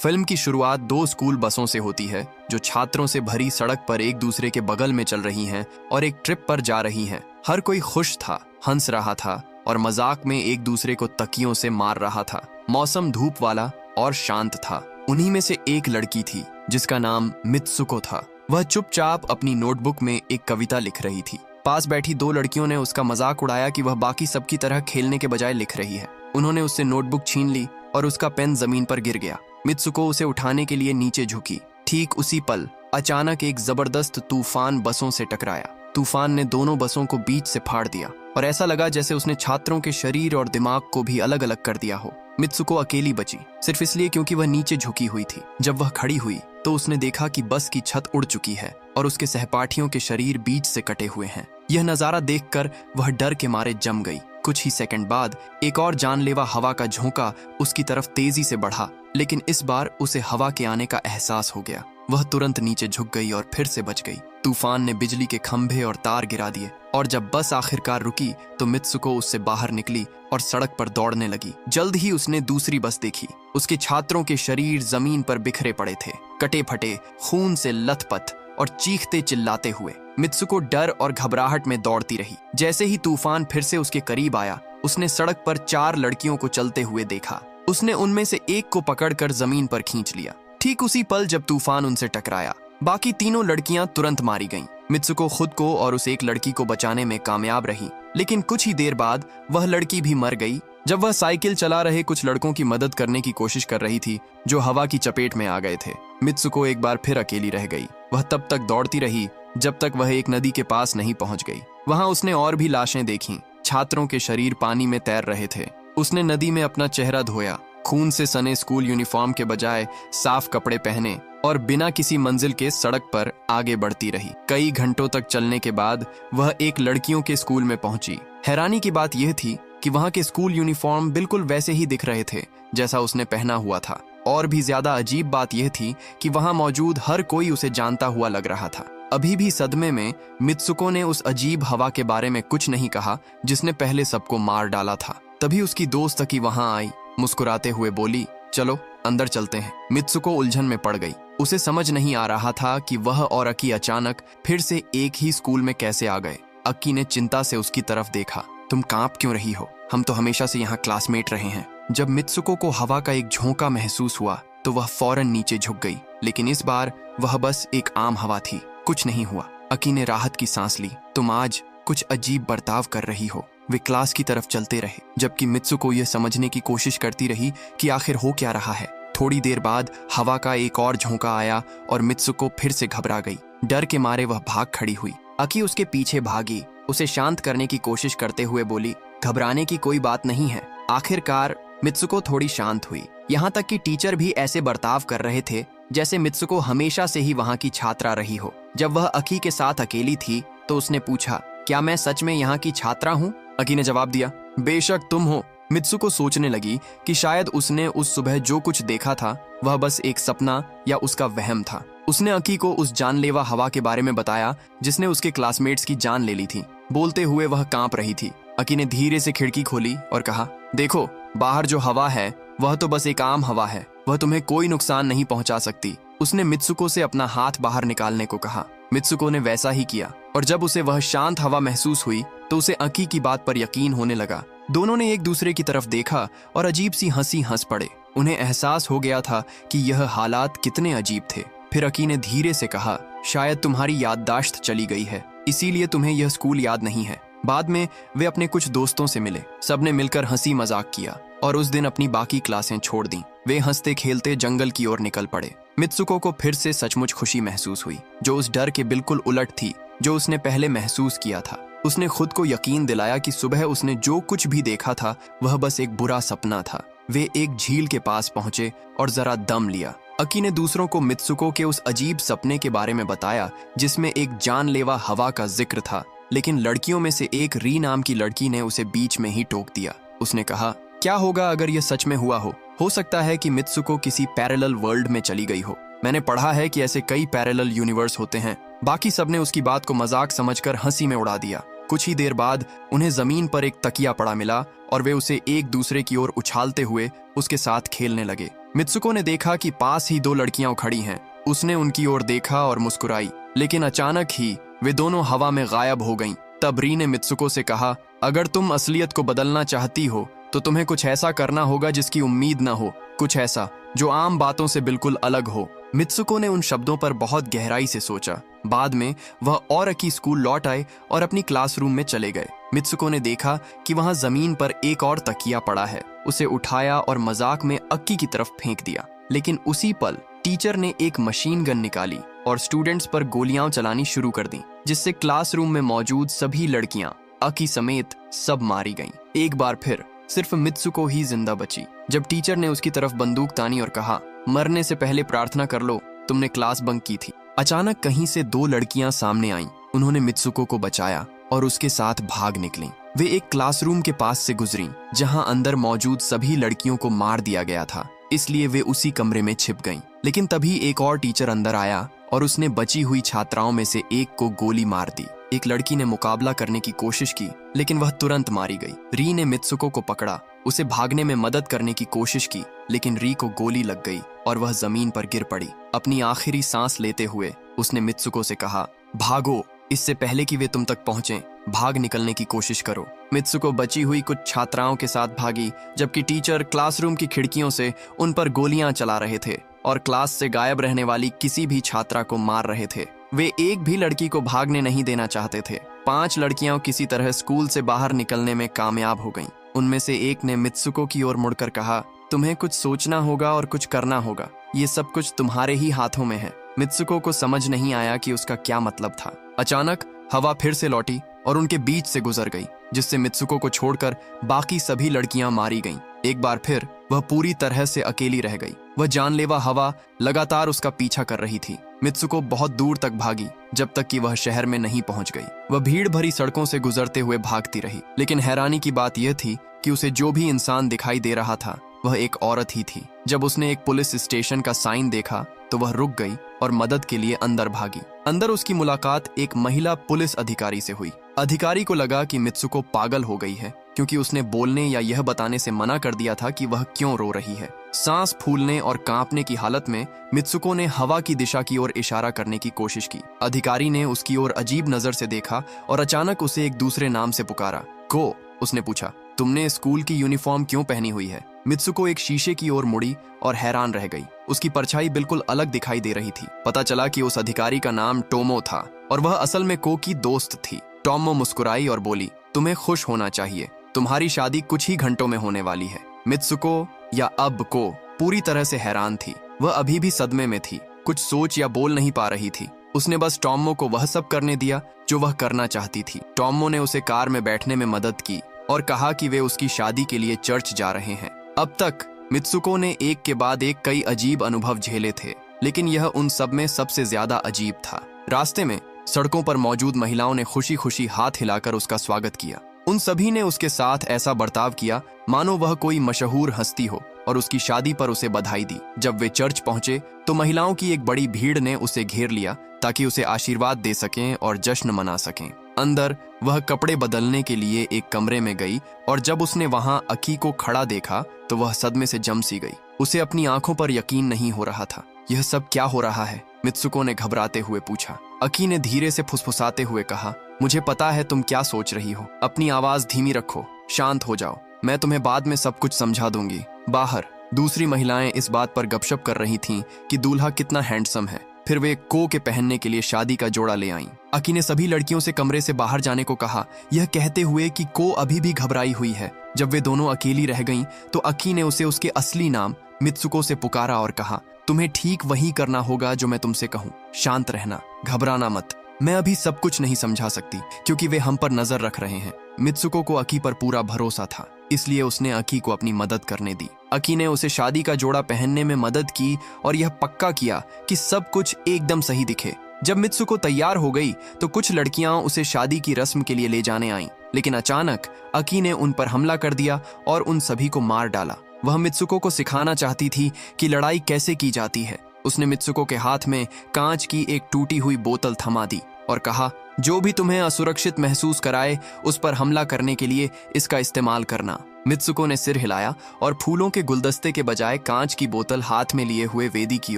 Film की शुरुआत दो स्कूल बसों से होती है जो छात्रों से भरी सड़क पर एक दूसरे के बगल में चल रही हैं और एक ट्रिप पर जा रही हैं। हर कोई खुश था, हंस रहा था और मजाक में एक दूसरे को तकियों से मार रहा था। मौसम धूप वाला और शांत था। उन्हीं में से एक लड़की थी जिसका नाम मित्सुको था। वह चुपचाप अपनी नोटबुक में एक कविता लिख रही थी। पास बैठी दो लड़कियों ने उसका मजाक उड़ाया कि वह बाकी सबकी तरह खेलने के बजाय लिख रही है। उन्होंने उससे नोटबुक छीन ली और उसका पेन जमीन पर गिर गया। मित्सुको उसे उठाने के लिए नीचे झुकी। ठीक उसी पल अचानक एक जबरदस्त तूफान बसों से टकराया। तूफान ने दोनों बसों को बीच से फाड़ दिया और ऐसा लगा जैसे उसने छात्रों के शरीर और दिमाग को भी अलग अलग कर दिया हो। मित्सुको अकेली बची, सिर्फ इसलिए क्योंकि वह नीचे झुकी हुई थी। जब वह खड़ी हुई तो उसने देखा कि बस की छत उड़ चुकी है और उसके सहपाठियों के शरीर बीच से कटे हुए हैं। यह नजारा देखकर वह डर के मारे जम गई। कुछ ही सेकंड बाद एक और जानलेवा हवा का झोंका उसकी तरफ तेजी से बढ़ा, लेकिन इस बार उसे हवा के आने का एहसास हो गया। वह तुरंत नीचे झुक गई और फिर से बच गई। तूफान ने बिजली के खंभे और तार गिरा दिए और जब बस आखिरकार रुकी तो मित्सुको उससे बाहर निकली और सड़क पर दौड़ने लगी। जल्द ही उसने दूसरी बस देखी। उसके छात्रों के शरीर जमीन पर बिखरे पड़े थे, कटे फटे, खून से लथपथ और चीखते चिल्लाते हुए। मित्सुको डर और घबराहट में दौड़ती रही। जैसे ही तूफान फिर से उसके करीब आया, उसने सड़क पर 4 लड़कियों को चलते हुए देखा। उसने उनमें से एक को पकड़कर जमीन पर खींच लिया। ठीक उसी पल जब तूफान उनसे टकराया, बाकी तीनों लड़कियां तुरंत मारी गईं। मित्सुको खुद को और उस एक लड़की को बचाने में कामयाब रही, लेकिन कुछ ही देर बाद वह लड़की भी मर गई। जब वह साइकिल चला रहे कुछ लड़कों की मदद करने की कोशिश कर रही थी जो हवा की चपेट में आ गए थे, मित्सुको एक बार फिर अकेली रह गई। वह तब तक दौड़ती रही जब तक वह एक नदी के पास नहीं पहुंच गई। वहां उसने और भी लाशें देखीं। छात्रों के शरीर पानी में तैर रहे थे। उसने नदी में अपना चेहरा धोया, खून से सने स्कूल यूनिफॉर्म के बजाय साफ कपड़े पहने और बिना किसी मंजिल के सड़क पर आगे बढ़ती रही। कई घंटों तक चलने के बाद वह एक लड़कियों के स्कूल में पहुंची। हैरानी की बात यह थी कि वहां के स्कूल यूनिफॉर्म बिल्कुल वैसे ही दिख रहे थे जैसा उसने पहना हुआ था। और भी ज्यादा अजीब बात यह थी कि वहां मौजूद हर कोई उसे जानता हुआ लग रहा था। अभी भी सदमे में मित्सुको ने उस अजीब हवा के बारे में कुछ नहीं कहा जिसने पहले सबको मार डाला था। तभी उसकी दोस्त अकी वहां आई, मुस्कुराते हुए बोली, चलो अंदर चलते हैं। मित्सुको उलझन में पड़ गई। उसे समझ नहीं आ रहा था कि वह और अकी अचानक फिर से एक ही स्कूल में कैसे आ गए। अकी ने चिंता से उसकी तरफ देखा। तुम कांप क्यों रही हो? हम तो हमेशा से यहाँ क्लासमेट रहे हैं। जब मित्सुको को हवा का एक झोंका महसूस हुआ तो वह फौरन नीचे झुक गई, लेकिन इस बार वह बस एक आम हवा थी। कुछ नहीं हुआ। अकी ने राहत की सांस ली। तुम आज कुछ अजीब बर्ताव कर रही हो। वे क्लास की तरफ चलते रहे जबकि मित्सुको यह समझने की कोशिश करती रही कि आखिर हो क्या रहा है। थोड़ी देर बाद हवा का एक और झोंका आया और मित्सुको फिर से घबरा गई। डर के मारे वह भाग खड़ी हुई। अकी उसके पीछे भागी, उसे शांत करने की कोशिश करते हुए बोली, घबराने की कोई बात नहीं है। आखिरकार मित्सुको थोड़ी शांत हुई। यहाँ तक कि टीचर भी ऐसे बर्ताव कर रहे थे जैसे मित्सुको हमेशा से ही वहाँ की छात्रा रही हो। जब वह अकी के साथ अकेली थी तो उसने पूछा, क्या मैं सच में यहाँ की छात्रा हूँ? अकी ने जवाब दिया, बेशक तुम हो। मित्सुको सोचने लगी कि शायद उसने उस सुबह जो कुछ देखा था वह बस एक सपना या उसका वहम था। उसने अकी को उस जानलेवा हवा के बारे में बताया जिसने उसके क्लासमेट्स की जान ले ली थी। बोलते हुए वह कांप रही थी। अकी ने धीरे से खिड़की खोली और कहा, देखो, बाहर जो हवा है वह तो बस एक आम हवा है। वह तुम्हें कोई नुकसान नहीं पहुंचा सकती। उसने मित्सुको से अपना हाथ बाहर निकालने को कहा। मित्सुको ने वैसा ही किया और जब उसे वह शांत हवा महसूस हुई तो उसे अकी की बात पर यकीन होने लगा। दोनों ने एक दूसरे की तरफ देखा और अजीब सी हंसी हंस पड़े। उन्हें एहसास हो गया था कि यह हालात कितने अजीब थे। फिर अकी ने धीरे से कहा, शायद तुम्हारी याददाश्त चली गई है, इसीलिए तुम्हें यह स्कूल याद नहीं है। बाद में वे अपने कुछ दोस्तों से मिले। सबने मिलकर हंसी मजाक किया और उस दिन अपनी बाकी क्लासें छोड़ दी। वे हंसते खेलते जंगल की ओर निकल पड़े। मित्सुको को फिर से सचमुच खुशी महसूस हुई, जो उस डर के बिल्कुल उलट थी जो उसने पहले महसूस किया था। उसने खुद को यकीन दिलाया कि सुबह उसने जो कुछ भी देखा था वह बस एक बुरा सपना था। वे एक झील के पास पहुंचे और जरा दम लिया। अकी ने दूसरों को मित्सुको के उस अजीब सपने के बारे में बताया जिसमें एक जानलेवा हवा का जिक्र था, लेकिन लड़कियों में से एक री नाम की लड़की ने उसे बीच में ही टोक दिया। उसने कहा, क्या होगा अगर यह सच में हुआ हो? हो सकता है कि मित्सुको किसी पैरेलल वर्ल्ड में चली गई हो। मैंने पढ़ा है कि ऐसे कई पैरेलल यूनिवर्स होते हैं। बाकी सबने उसकी बात को मजाक समझकर हंसी में उड़ा दिया। कुछ ही देर बाद उन्हें जमीन पर एक तकिया पड़ा मिला और वे उसे एक दूसरे की ओर उछालते हुए उसके साथ खेलने लगे। मित्सुको ने देखा कि पास ही दो लड़कियां खड़ी हैं। उसने उनकी ओर देखा और मुस्कुराई, लेकिन अचानक ही वे दोनों हवा में गायब हो गईं। तब री ने मित्सुको से कहा, अगर तुम असलियत को बदलना चाहती हो तो तुम्हें कुछ ऐसा करना होगा जिसकी उम्मीद न हो, कुछ ऐसा जो आम बातों से बिल्कुल अलग हो। मित्सुको ने उन शब्दों पर बहुत गहराई से सोचा। बाद में वह और अकी स्कूल लौट आए और अपनी क्लासरूम में चले गए। मित्सुको ने देखा कि वहां जमीन पर एक और तकिया पड़ा है। उसे उठाया और मजाक में अक्की की तरफ फेंक दिया। लेकिन उसी पल टीचर ने एक मशीन गन निकाली और स्टूडेंट्स पर गोलियां चलानी शुरू कर दी, जिससे क्लासरूम में मौजूद सभी लड़कियां अकी समेत सब मारी गईं। एक बार फिर सिर्फ मित्सुको ही जिंदा बची। जब टीचर ने उसकी तरफ बंदूक तानी और कहा, मरने से पहले प्रार्थना कर लो, तुमने क्लास बंक की थी। अचानक कहीं से दो लड़कियां सामने आईं। उन्होंने मित्सुको को बचाया और उसके साथ भाग निकलीं। वे एक क्लासरूम के पास से गुजरीं, जहां अंदर मौजूद सभी लड़कियों को मार दिया गया था, इसलिए वे उसी कमरे में छिप गईं। लेकिन तभी एक और टीचर अंदर आया और उसने बची हुई छात्राओं में से एक को गोली मार दी। एक लड़की ने मुकाबला करने की कोशिश की, लेकिन वह तुरंत मारी गई। री ने मित्सुको को पकड़ा, उसे भागने में मदद करने की कोशिश की, लेकिन री को गोली लग गई और वह जमीन पर गिर पड़ी। अपनी आखिरी सांस लेते हुए उसने मित्सुको से कहा, भागो, इससे पहले कि वे तुम तक पहुंचें, भाग निकलने की कोशिश करो। मित्सुको बची हुई कुछ छात्राओं के साथ भागी, जबकि टीचर क्लासरूम की खिड़कियों से उन पर गोलियां चला रहे थे और क्लास से गायब रहने वाली किसी भी छात्रा को मार रहे थे। वे एक भी लड़की को भागने नहीं देना चाहते थे। 5 लड़कियां किसी तरह स्कूल से बाहर निकलने में कामयाब हो गईं। उनमें से एक ने मित्सुको की ओर मुड़कर कहा, तुम्हें कुछ सोचना होगा और कुछ करना होगा, ये सब कुछ तुम्हारे ही हाथों में है। मित्सुको को समझ नहीं आया कि उसका क्या मतलब था। अचानक हवा फिर से लौटी और उनके बीच से गुजर गई, जिससे मित्सुको को छोड़कर बाकी सभी लड़कियां मारी गईं। एक बार फिर वह पूरी तरह से अकेली रह गई। वह जानलेवा हवा लगातार उसका पीछा कर रही थी। मित्सुको बहुत दूर तक भागी, जब तक कि वह शहर में नहीं पहुंच गई। वह भीड़ भरी सड़कों से गुजरते हुए भागती रही, लेकिन हैरानी की बात यह थी कि उसे जो भी इंसान दिखाई दे रहा था वह एक औरत ही थी। जब उसने एक पुलिस स्टेशन का साइन देखा तो वह रुक गई और मदद के लिए अंदर भागी। अंदर उसकी मुलाकात एक महिला पुलिस अधिकारी से हुई। अधिकारी को लगा कि मित्सुको पागल हो गई है, क्योंकि उसने बोलने या यह बताने से मना कर दिया था कि वह क्यों रो रही है। सांस फूलने और कांपने की हालत में मित्सुको ने हवा की दिशा की ओर इशारा करने की कोशिश की। अधिकारी ने उसकी ओर अजीब नजर से देखा और अचानक उसे एक दूसरे नाम से पुकारा। को, उसने पूछा, तुमने स्कूल की यूनिफॉर्म क्यों पहनी हुई है? मित्सुको एक शीशे की ओर मुड़ी और हैरान रह गई। उसकी परछाई बिल्कुल अलग दिखाई दे रही थी। पता चला कि उस अधिकारी का नाम टोमो था और वह असल में को की दोस्त थी। टोमो मुस्कुराई और बोली, तुम्हें खुश होना चाहिए, तुम्हारी शादी कुछ ही घंटों में होने वाली है। मित्सुको या अब को पूरी तरह से हैरान थी। वह अभी भी सदमे में थी, कुछ सोच या बोल नहीं पा रही थी। उसने बस टोमो को वह सब करने दिया जो वह करना चाहती थी। टोमो ने उसे कार में बैठने में मदद की और कहा कि वे उसकी शादी के लिए चर्च जा रहे हैं। अब तक मित्सुको ने एक के बाद एक कई अजीब अनुभव झेले थे, लेकिन यह उन सब में सबसे ज्यादा अजीब था। रास्ते में सड़कों पर मौजूद महिलाओं ने खुशी खुशी हाथ हिलाकर उसका स्वागत किया। उन सभी ने उसके साथ ऐसा बर्ताव किया मानो वह कोई मशहूर हस्ती हो और उसकी शादी पर उसे बधाई दी। जब वे चर्च पहुंचे तो महिलाओं की एक बड़ी भीड़ ने उसे घेर लिया ताकि उसे आशीर्वाद दे सकें और जश्न मना सकें। अंदर वह कपड़े बदलने के लिए एक कमरे में गई और जब उसने वहां अकी को खड़ा देखा तो वह सदमे से जम सी गई। उसे अपनी आंखों पर यकीन नहीं हो रहा था। यह सब क्या हो रहा है? मित्सुको ने घबराते हुए पूछा। अकी ने धीरे से फुसफुसाते हुए कहा, मुझे पता है तुम क्या सोच रही हो। अपनी आवाज धीमी रखो, शांत हो जाओ, मैं तुम्हें बाद में सब कुछ समझा दूंगी। बाहर दूसरी महिलाएं इस बात पर गपशप कर रही थीं कि दूल्हा कितना हैंडसम है। फिर वे को के पहनने के लिए शादी का जोड़ा ले आईं। अकी ने सभी लड़कियों से कमरे से बाहर जाने को कहा, यह कहते हुए कि को अभी भी घबराई हुई है। जब वे दोनों अकेली रह गईं तो अकी ने उसे उसके असली नाम मित्सुको से पुकारा और कहा, तुम्हें ठीक वही करना होगा जो मैं तुमसे कहूँ। शांत रहना, घबराना मत। मैं अभी सब कुछ नहीं समझा सकती क्योंकि वे हम पर नजर रख रहे हैं। मित्सुको को अकी पर पूरा भरोसा था, इसलिए उसने अकी को अपनी मदद करने दी। अकी ने उसे शादी का जोड़ा पहनने में मदद की और यह पक्का किया कि सब कुछ एकदम सही दिखे। जब मित्सुको तैयार हो गई तो कुछ लड़कियां उसे शादी की रस्म के लिए ले जाने आईं, लेकिन अचानक अकी ने उन पर हमला कर दिया और उन सभी को मार डाला। वह मित्सुको को सिखाना चाहती थी कि लड़ाई कैसे की जाती है। उसने मित्सुको के हाथ में कांच की एक टूटी हुई बोतल थमा दी और कहा, जो भी तुम्हें असुरक्षित महसूस कराए उस पर हमला करने के लिए इसका इस्तेमाल करना। मित्सुको ने सिर हिलाया और फूलों के गुलदस्ते के बजाय कांच की बोतल हाथ में लिए हुए वेदी की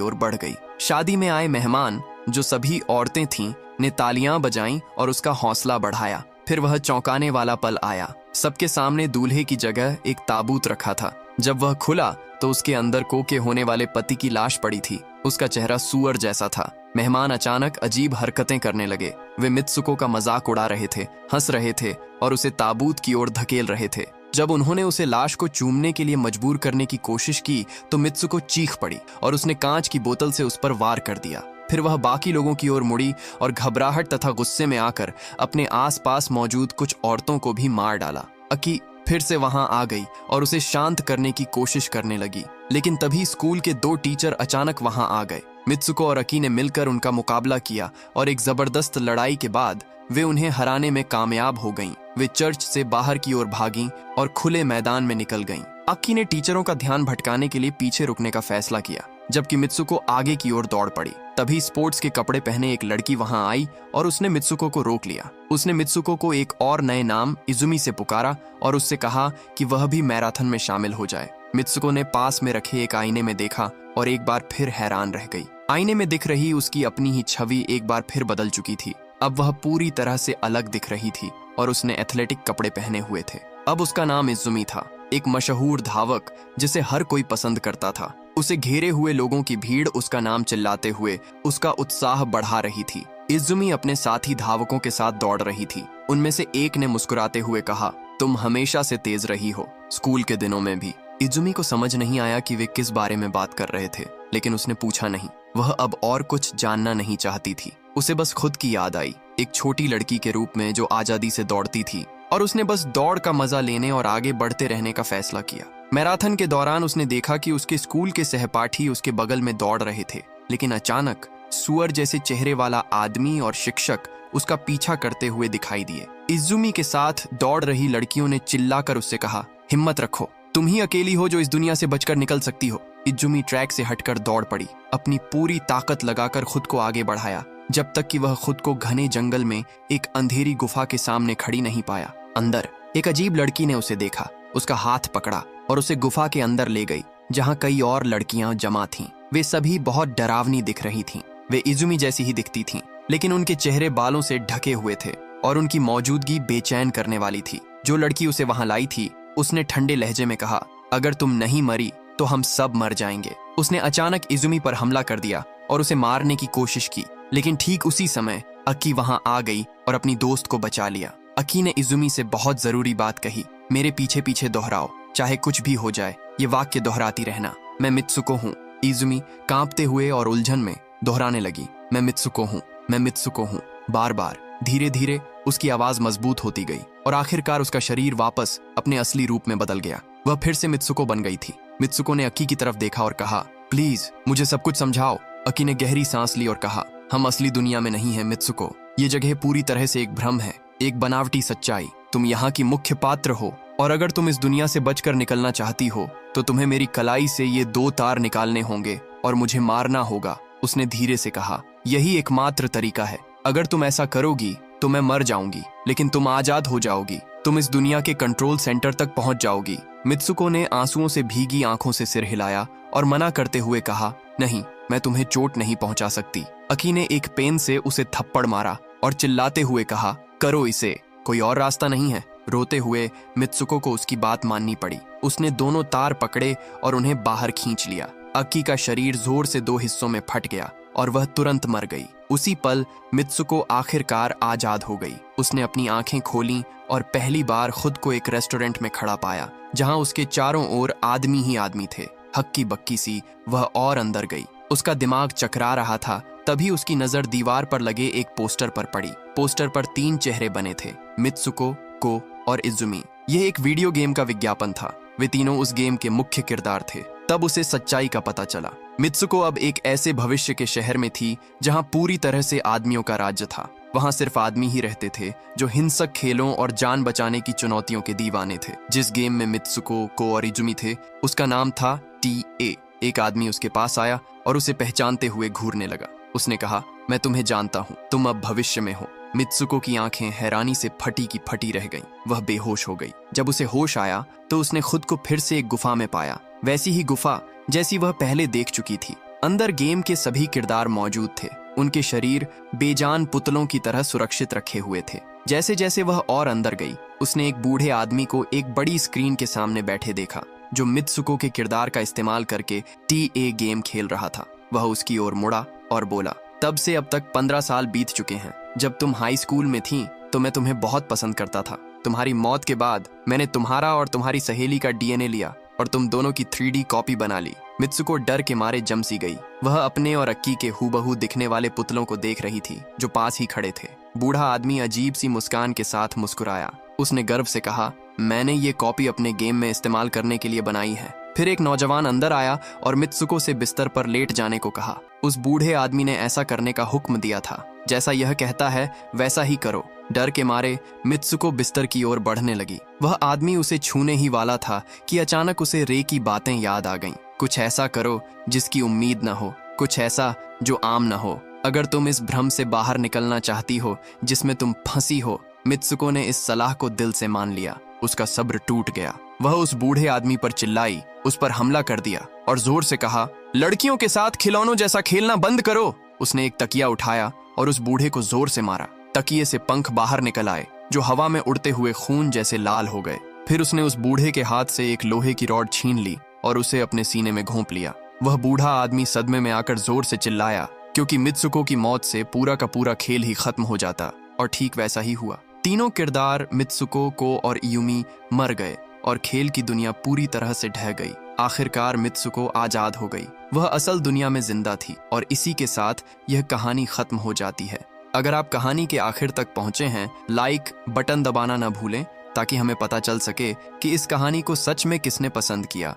ओर बढ़ गई। शादी में आए मेहमान, जो सभी औरतें थीं, ने तालियां बजाईं और उसका हौसला बढ़ाया। फिर वह चौंकाने वाला पल आया। सबके सामने दूल्हे की जगह एक ताबूत रखा था। जब वह खुला तो उसके अंदर कोके होने वाले पति की लाश पड़ी थी। उसका चेहरा सूअर जैसा था। मेहमान अचानक अजीब हरकतें करने लगे। वे मित्सुको का मजाक उड़ा रहे थे, हंस रहे थे और उसे ताबूत की ओर धकेल रहे थे। जब उन्होंने उसे लाश को चूमने के लिए मजबूर करने की कोशिश की तो मित्सुको चीख पड़ी और उसने कांच की बोतल से उस पर वार कर दिया। फिर वह बाकी लोगों की ओर मुड़ी और घबराहट तथा गुस्से में आकर अपने आसपास मौजूद कुछ औरतों को भी मार डाला। अकी फिर से वहां आ गई और उसे शांत करने की कोशिश करने लगी, लेकिन तभी स्कूल के 2 टीचर अचानक वहां आ गए। मित्सुको और अकी ने मिलकर उनका मुकाबला किया और एक जबरदस्त लड़ाई के बाद वे उन्हें हराने में कामयाब हो गईं। वे चर्च से बाहर की ओर भागीं और खुले मैदान में निकल गईं। अकी ने टीचरों का ध्यान भटकाने के लिए पीछे रुकने का फैसला किया, जबकि मित्सुको आगे की ओर दौड़ पड़ी। तभी स्पोर्ट्स के कपड़े पहने एक लड़की वहां आई और उसने मित्सुको को रोक लिया। उसने मित्सुको को एक और नए नाम इजुमी से पुकारा और उससे कहा कि वह भी मैराथन में शामिल हो जाए। मित्सुको ने पास में रखे एक आईने में देखा और एक बार फिर हैरान रह गई। आईने में दिख रही उसकी अपनी ही छवि एक बार फिर बदल चुकी थी। अब वह पूरी तरह से अलग दिख रही थी और उसने एथलेटिक कपड़े पहने हुए थे। अब उसका नाम इजुमी था, एक मशहूर धावक जिसे हर कोई पसंद करता था। उसे घेरे हुए लोगों की भीड़ उसका नाम चिल्लाते हुए उसका उत्साह बढ़ा रही थी। इजुमी अपने साथी धावकों के साथ दौड़ रही थी। उनमें से एक ने मुस्कुराते हुए कहा, तुम हमेशा से तेज रही हो, स्कूल के दिनों में भी। इजुमी को समझ नहीं आया कि वे किस बारे में बात कर रहे थे, लेकिन उसने पूछा नहीं। वह अब और कुछ जानना नहीं चाहती थी। उसे बस खुद की याद आई, एक छोटी लड़की के रूप में जो आजादी से दौड़ती थी, और उसने बस दौड़ का मजा लेने और आगे बढ़ते रहने का फैसला किया। मैराथन के दौरान उसने देखा कि उसके स्कूल के सहपाठी उसके बगल में दौड़ रहे थे, लेकिन अचानक सुअर जैसे चेहरे वाला आदमी और शिक्षक उसका पीछा करते हुए दिखाई दिए। इजुमी के साथ दौड़ रही लड़कियों ने चिल्लाकर उससे कहा, हिम्मत रखो, तुम ही अकेली हो जो इस दुनिया से बचकर निकल सकती हो। इजुमी ट्रैक से हटकर दौड़ पड़ी, अपनी पूरी ताकत लगाकर खुद को आगे बढ़ाया, जब तक कि वह खुद को घने जंगल में एक अंधेरी गुफा के सामने खड़ी नहीं पाया। अंदर एक अजीब लड़की ने उसे देखा, उसका हाथ पकड़ा और उसे गुफा के अंदर ले गई, जहां कई और लड़कियां जमा थीं। वे सभी बहुत डरावनी दिख रही थीं। वे इजुमी जैसी ही दिखती थीं, लेकिन उनके चेहरे बालों से ढके हुए थे और उनकी मौजूदगी बेचैन करने वाली थी। जो लड़की उसे वहां लाई थी, उसने ठंडे लहजे में कहा, अगर तुम नहीं मरी तो हम सब मर जाएंगे। उसने अचानक इजुमी पर हमला कर दिया और उसे मारने की कोशिश की, लेकिन ठीक उसी समय अकी वहां आ गई और अपनी दोस्त को बचा लिया। अकी ने इजुमी से बहुत जरूरी बात कही, मेरे पीछे पीछे दोहराओ, चाहे कुछ भी हो जाए। ये वाक्य दोहराती रहना, मैं मित्सुको हूँ। इजुमी कांपते हुए और उलझन में दोहराने लगी, मैं मित्सुको हूँ, मैं मित्सुको हूँ, बार बार। धीरे धीरे उसकी आवाज मजबूत होती गई और आखिरकार उसका शरीर वापस अपने असली रूप में बदल गया। वह फिर से मित्सुको बन गई थी। मित्सुको ने अकी की तरफ देखा और कहा, प्लीज मुझे सब कुछ समझाओ। अकी ने गहरी सांस ली और कहा, हम असली दुनिया में नहीं हैं मित्सुको, ये जगह पूरी तरह से एक भ्रम है, एक बनावटी सच्चाई। तुम यहाँ की मुख्य पात्र हो और अगर तुम इस दुनिया से बचकर निकलना चाहती हो तो तुम्हें मेरी कलाई से ये 2 तार निकालने होंगे और मुझे मारना होगा। उसने धीरे से कहा, यही एकमात्र तरीका है। अगर तुम ऐसा करोगी तो मैं मर जाऊंगी, लेकिन तुम आजाद हो जाओगी। तुम इस दुनिया के कंट्रोल सेंटर तक पहुंच जाओगी। मित्सुको ने आंसुओं से भीगी आंखों से सिर हिलाया और मना करते हुए कहा, नहीं, मैं तुम्हें चोट नहीं पहुंचा सकती। अकी ने एक पेन से उसे थप्पड़ मारा और चिल्लाते हुए कहा, करो इसे, कोई और रास्ता नहीं है। रोते हुए मित्सुको को उसकी बात माननी पड़ी। उसने दोनों तार पकड़े और उन्हें बाहर खींच लिया। अकी का शरीर जोर से 2 हिस्सों में फट गया और वह तुरंत मर गई। उसी पल मित्सुको आखिरकार आजाद हो गई। उसने अपनी आंखें खोलीं और पहली बार खुद को एक रेस्टोरेंट में खड़ा पाया, जहां उसके चारों ओर आदमी ही आदमी थे। हक्की बक्की सी वह और अंदर गई। उसका दिमाग चकरा रहा था। तभी उसकी नजर दीवार पर लगे एक पोस्टर पर पड़ी। पोस्टर पर 3 चेहरे बने थे, मित्सुको, को और इजुमी। यह एक वीडियो गेम का विज्ञापन था। वे तीनों उस गेम के मुख्य किरदार थे। तब उसे सच्चाई का पता चला। मित्सुको अब एक ऐसे भविष्य के शहर में थी जहां पूरी तरह से आदमियों का राज्य था। वहां सिर्फ आदमी ही रहते थे जो हिंसक खेलों और जान बचाने की चुनौतियों के दीवाने थे। जिस गेम में मित्सुको, को और इजुमी थे, उसका नाम था TA। एक आदमी उसके पास आया और उसे पहचानते हुए घूरने लगा। उसने कहा, मैं तुम्हें जानता हूँ, तुम अब भविष्य में हो। मित्सुको की आंखें हैरानी से फटी की फटी रह गईं। वह बेहोश हो गई। जब उसे होश आया तो उसने खुद को फिर से एक गुफा में पाया, वैसी ही गुफा जैसी वह पहले देख चुकी थी। अंदर गेम के सभी किरदार मौजूद थे। उनके शरीर बेजान पुतलों की तरह सुरक्षित रखे हुए थे। जैसे जैसे वह और अंदर गई, उसने एक बूढ़े आदमी को एक बड़ी स्क्रीन के सामने बैठे देखा, जो मित्सुको के किरदार का इस्तेमाल करके TA गेम खेल रहा था। वह उसकी ओर मुड़ा और बोला, तब से अब तक 15 साल बीत चुके हैं। जब तुम हाई स्कूल में थी तो मैं तुम्हें बहुत पसंद करता था। तुम्हारी मौत के बाद मैंने तुम्हारा और तुम्हारी सहेली का DNA लिया और तुम दोनों की 3D कॉपी बना ली। मित्सुको डर के मारे जम सी गई। वह अपने और अक्की के हूबहू दिखने वाले पुतलों को देख रही थी, जो पास ही खड़े थे। बूढ़ा आदमी अजीब सी मुस्कान के साथ मुस्कुराया। उसने गर्व से कहा, मैंने ये कॉपी अपने गेम में इस्तेमाल करने के लिए बनाई है। फिर एक नौजवान अंदर आया और मित्सुको से बिस्तर पर लेट जाने को कहा। उस बूढ़े आदमी ने ऐसा करने का हुक्म दिया था। जैसा यह कहता है वैसा ही करो। डर के मारे मित्सुको बिस्तर की ओर बढ़ने लगी। वह आदमी उसे छूने ही वाला था कि अचानक उसे रे की बातें याद आ गईं। कुछ ऐसा करो जिसकी उम्मीद न हो, कुछ ऐसा जो आम न हो। अगर तुम इस भ्रम से बाहर निकलना चाहती हो जिसमें तुम फंसी हो। मित्सुको ने इस सलाह को दिल से मान लिया। उसका सब्र टूट गया। वह उस बूढ़े आदमी पर चिल्लाई, उस पर हमला कर दिया और जोर से कहा, लड़कियों के साथ खिलौनों जैसा खेलना बंद करो। उसने एक तकिया उठाया और उस बूढ़े को जोर से मारा। तकिए से पंख बाहर निकल आए, जो हवा में उड़ते हुए खून जैसे लाल हो गए। फिर उसने उस बूढ़े के हाथ से एक लोहे की रॉड छीन ली और उसे अपने सीने में घोंप लिया। वह बूढ़ा आदमी सदमे में आकर जोर से चिल्लाया, क्योंकि मित्सुको की मौत से पूरा का पूरा खेल ही खत्म हो जाता। और ठीक वैसा ही हुआ। तीनों किरदार मित्सुको को और इयुमी मर गए और खेल की दुनिया पूरी तरह से ढह गई। आखिरकार मित्सुको आजाद हो गई। वह असल दुनिया में जिंदा थी और इसी के साथ यह कहानी खत्म हो जाती है। अगर आप कहानी के आखिर तक पहुंचे हैं, लाइक बटन दबाना न भूलें, ताकि हमें पता चल सके कि इस कहानी को सच में किसने पसंद किया।